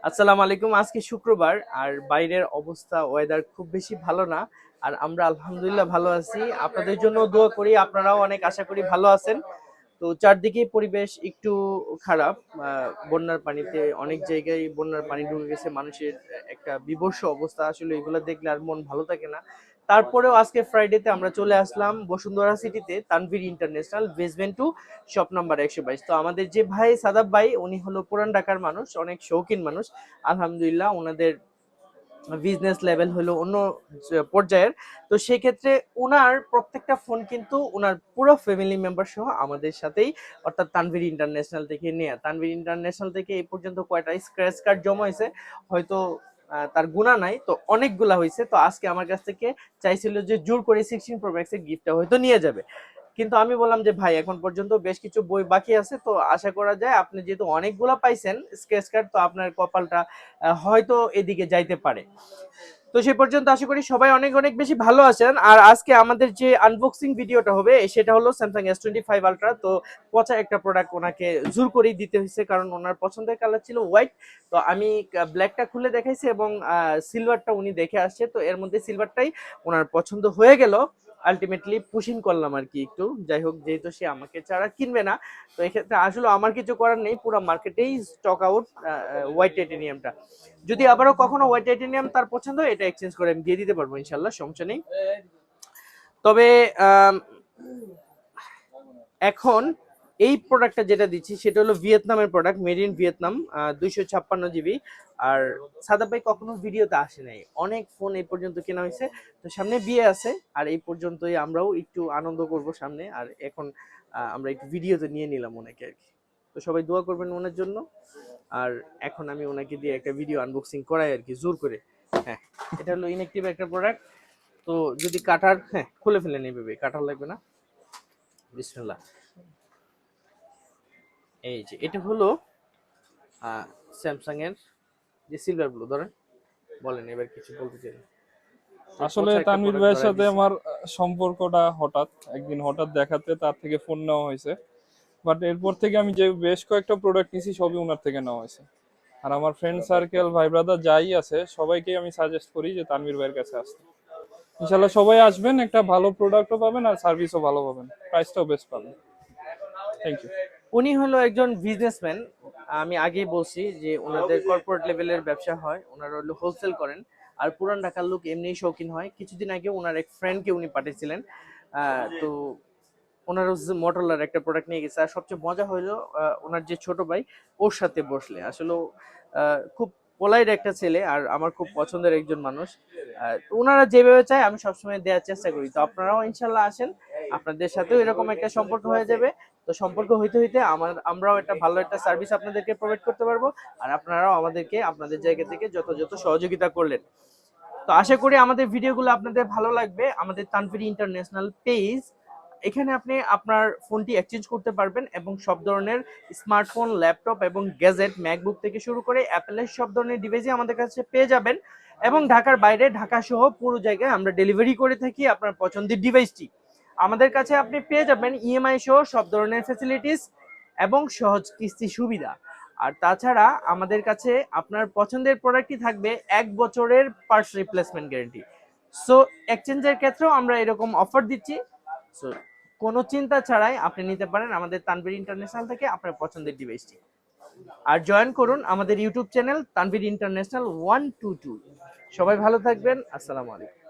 আসসালামু আলাইকুম। আজকে শুক্রবার আর বাইরের অবস্থা ওয়েদার খুব বেশি ভালো না। আর আমরা আলহামদুলিল্লাহ ভালো আছি। আপনাদের জন্য দোয়া করি, আপনারাও অনেক আশা করি ভালো আছেন। তো চারদিকে পরিবেশ একটু খারাপ। বন্যার পানিতে অনেক জায়গায় বন্যার পানি ঢুকে গেছে। মানুষের একটা বিভৎস অবস্থা। আসলে এগুলো দেখলে আর মন ভালো থাকে না। তারপরেও আজকে ফ্রাইডেতে আমরা চলে আসলাম বসুন্ধরা সিটিতে Tanvir international basement 2 shop number 122। তো আমাদের যে ভাই সাদাব ভাই উনি হলো পুরান ঢাকার মানুষ, অনেক শৌখিন মানুষ। আলহামদুলিল্লাহ ওনাদের বিজনেস লেভেল হলো অন্য পর্যায়ের। তো সেক্ষেত্রে উনার প্রত্যেকটা ফোন কিন্তু উনার পুরো ফ্যামিলি মেম্বার সহ আমাদের সাথেই, অর্থাৎ তানভীর ইন্টারন্যাশনাল থেকে নেয়া। তানভীর ইন্টারন্যাশনাল থেকে এই পর্যন্ত কয়টা স্ক্র্যাচ কার্ড জমা হয়েছে হয়তো তার গুণা নাই, তো অনেকগুলা হয়েছে। তো আজকে আমার কাছ থেকে চাইছিল যে জোর করে 16 প্রো ম্যাক্সের গিফটটা হয়তো নিয়ে যাবে, কিন্তু আমি বললাম যে ভাই এখন পর্যন্ত বেশ কিছু বই বাকি আছে, তো আশা করা যায় আপনি যেহেতু অনেকগুলা পাইছেন স্কেচ কার্ড, তো আপনার কপালটা হয়তো এদিকে যাইতে পারে। তো সেই পর্যন্ত আশা করি সবাই অনেক অনেক বেশি ভালো আছেন। আর আজকে আমাদের যে আনবক্সিং ভিডিওটা হবে সেটা হলো স্যামসাং S25 আলট্রা। তো পচা একটা প্রোডাক্ট ওনাকে জোর করেই দিতে হয়েছে, কারণ ওনার পছন্দের কালার ছিল হোয়াইট। তো আমি ব্ল্যাকটা খুলে দেখাইছি এবং সিলভারটা উনি দেখে আসছে, তো এর মধ্যে সিলভারটাই ওনার পছন্দ হয়ে গেল। আলটিমেটলি পুশিং করলাম আর কি একটু, যাই হোক যেহেতু সে আমাকে ছাড়া কিনবে না, তো এক্ষেত্রে আসলে আমার কিছু করার নেই, পুরো মার্কেটেই স্টক আউট হোয়াইট টাইটেনিয়ামটা। যদি আবারও কখনো হোয়াইট টাইটেনিয়াম তার পছন্দ হয় এটা এক্সচেঞ্জ করে আমি দিয়ে দিতে পারবো ইনশাল্লাহ, সমস্যা নেই। তবে এখন এই প্রোডাক্টটা যেটা দিচ্ছি সেটা হলো ভিয়েতনামের product, made in Vietnam, 256 GB. আর সাদা ভাই কখনো ভিডিওতে আসে নাই, অনেক ফোন এই পর্যন্ত কেনা হয়েছে। তো সামনে বিয়ে আছে আর এই পর্যন্তই আমরাও একটু আনন্দ করব সামনে। আর এখন আমরা একটু ভিডিওতে নিয়ে নিলাম ওনাকে আর কি। তো সবাই দোয়া করবেন ওনার জন্য। আর এখন আমি ওনাকে দিয়ে একটা ভিডিও আনবক্সিং করাই আর কি জোর করে। হ্যাঁ, এটা হলো ইনঅ্যাক্টিভ একটা প্রোডাক্ট। তো যদি কাটার, হ্যাঁ খুলে ফেলেন এইভাবে, কাটার লাগবে না। বিসমিল্লাহ। এই যে এটা হলো স্যামসাং এর যে সিলভার ব্লু, ধরেন বলেন এবার কিছু বলতে চাই। আসলে তানভীর ভাইয়ের সাথে আমার সম্পর্কটা হঠাৎ একদিন হঠাৎ দেখাতে তার থেকে ফোন নেওয়া হয়েছে। বাট এরপর থেকে আমি যে বেশ কয়েকটা প্রোডাক্ট নিয়েছি সবই ওনার থেকে নেওয়া হয়েছে। আর আমার ফ্রেন্ড সার্কেল ভাই ব্রাদার যাই আছে সবাইকে আমি সাজেস্ট করি যে তানভীর ভাইয়ের কাছে আসতে। ইনশাল্লাহ সবাই আসবেন, একটা ভালো প্রোডাক্টও পাবেন আর সার্ভিসও ভালো পাবেন, প্রাইসটাও বেস্ট পাবেন। Thank you. উনি হলো একজন বিজনেসম্যান। আমি আগেই বলছি যে ওনাদের কর্পোরেট লেভেলের ব্যবসা হয়, ওনারা হলো হোলসেল করেন। আর পুরান ঢাকার লোক এমনিই শৌখিন হয়। কিছুদিন আগে ওনার এক ফ্রেন্ডকে উনি পাঠিয়েছিলেন। তো ওনার মোটরলার একটা প্রোডাক্ট নিয়ে গেছে। আর সবচেয়ে মজা হলো ওনার যে ছোট ভাই ওর সাথে বসলে আসলে খুব পোলাইট একটা ছেলে আর আমার খুব পছন্দের একজন মানুষ। তো ওনারা যেভাবে চায় আমি সবসময় দেওয়ার চেষ্টা করি। তো আপনারাও ইনশাল্লাহ আসেন, আপনাদের সাথেও এরকম একটা সম্পর্ক হয়ে যাবে। তো সম্পর্ক হইতে হইতে আমরাও একটা ভালো একটা সার্ভিস আপনাদেরকে প্রোভাইড করতে পারবো। আর আপনারাও আমাদেরকে আপনাদের জায়গা থেকে যথাযথ সহযোগিতা করলেন। তো আশা করি আমাদের ভিডিওগুলো আপনাদের ভালো লাগবে। আমাদের তানভীর ইন্টারন্যাশনাল পেজ, এখানে আপনি আপনার ফোনটি এক্সচেঞ্জ করতে পারবেন এবং সব ধরনের স্মার্টফোন, ল্যাপটপ এবং গ্যাজেট, ম্যাকবুক থেকে শুরু করে অ্যাপেলের সব ধরনের ডিভাইসই আমাদের কাছে পেয়ে যাবেন। এবং ঢাকার বাইরে, ঢাকা সহ পুরো জায়গায় আমরা ডেলিভারি করে থাকি আপনার পছন্দের ডিভাইসটি। আমাদের কাছে আপনি পেয়ে যাবেন ইএমআই সহ সব ধরনের ফ্যাসিলিটিস এবং সহজ কিস্তি সুবিধা। আর তাছাড়া আমাদের কাছে আপনার পছন্দের প্রোডাক্টই থাকবে 1 বছরের পার্টস রিপ্লেসমেন্ট গ্যারেন্টি। সো এক্সচেঞ্জের ক্ষেত্রেও আমরা এরকম অফার দিচ্ছি। সো কোনো চিন্তা ছাড়াই আপনি নিতে পারেন আমাদের তানভীর ইন্টারন্যাশনাল থেকে আপনার পছন্দের ডিভাইসটি। আর জয়েন করুন আমাদের ইউটিউব চ্যানেল তানভীর ইন্টারন্যাশনাল 122। সবাই ভালো থাকবেন, আসসালামু আলাইকুম।